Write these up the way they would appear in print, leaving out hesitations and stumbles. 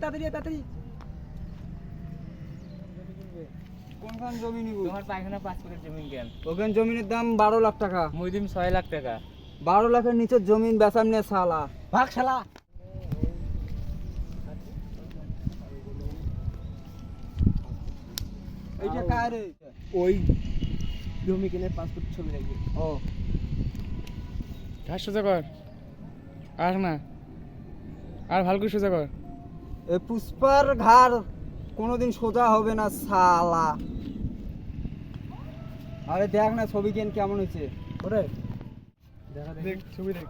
তাড়াতাড়ি কোনখান জমি নিব? তোমার পায়খানা 5 ফুটের জমি কেন? ওখান জমিনের দাম 12 লাখ টাকা। মুই দিম 6 লাখ টাকা। 12 লাখের নিচে জমিন বেচাম নে শালা। ভাগ শালা। এইটা কার রে? ওই জমি কিনে পাসপোর্ট ছবি রাখবি। ও ঘাস সোজা কর, আর না, আর ভালো করে সোজা কর। এ পুষ্পার ঘাড় কোনোদিন সোজা হবে না শালা। আরে দেখ না ছবি কেমন হয়েছে। ওরে দেখ ছবি দেখ।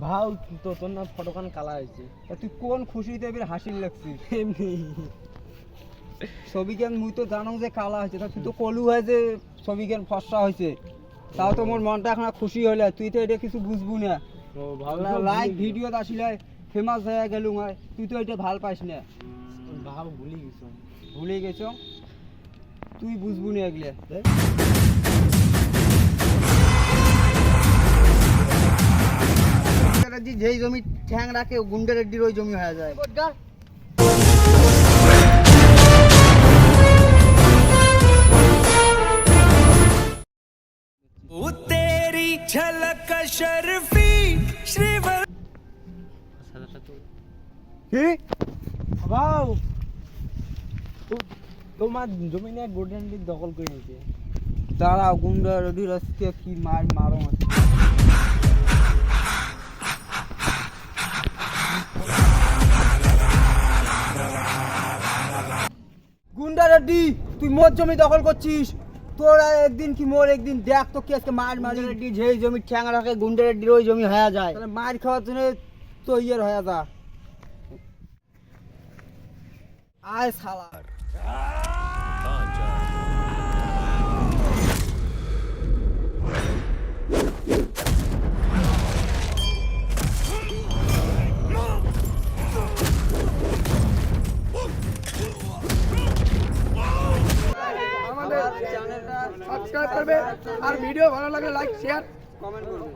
ভাও তো তোর না ফটোখান কালা হয়েছে। তা তুই কোন খুশিতে এবার হাসি লাগছিস? এমনি ছবি মুই তো জানো যে কালা হয়েছে, তা তুই তো কলু হয় যে ছবি ফর্সা হয়েছে। তাও তো মোর মনটা এখন খুশি হইলে, তুই তো এটা কিছু বুঝবু না। ও ভালো লাইক ভিডিও আসলে ফেমাস হয়ে গেল, তুই তো এটা ভাল পাইস না। ভাব ভুলি গেছো। ভুলে গেছ, তুই বুঝবু না এগুলো। যেই জমি ঠ্যাং রাখে গুন্ডা রেড্ডির ওই জমি হয়ে যায়। तेरी झलक शर्फी श्रीवर কি ভাও তোমার জমি নিয়ে গোল্ডেন লিগ দখল করে নিয়েছে। তারা গুন্ডা রেড্ডির আজকে কি মারো আছে। গুন্ডা রেড্ডি, তুই মোর জমি দখল করছিস। তোরা একদিন কি মোর একদিন দেখ তো কি আজকে মারি রেড্ডি যেই জমি ঠ্যাং রাখে গুন্ডা রেড্ডির ওই জমি হয়ে যায়। তাহলে মার খাওয়ার জন্য তো ইয়ের হয়ে যা। আয় শালা। আমাদের চ্যানেলটা সাবস্ক্রাইব করবে আর ভিডিও ভালো লাগলে লাইক শেয়ার কমেন্ট করবে।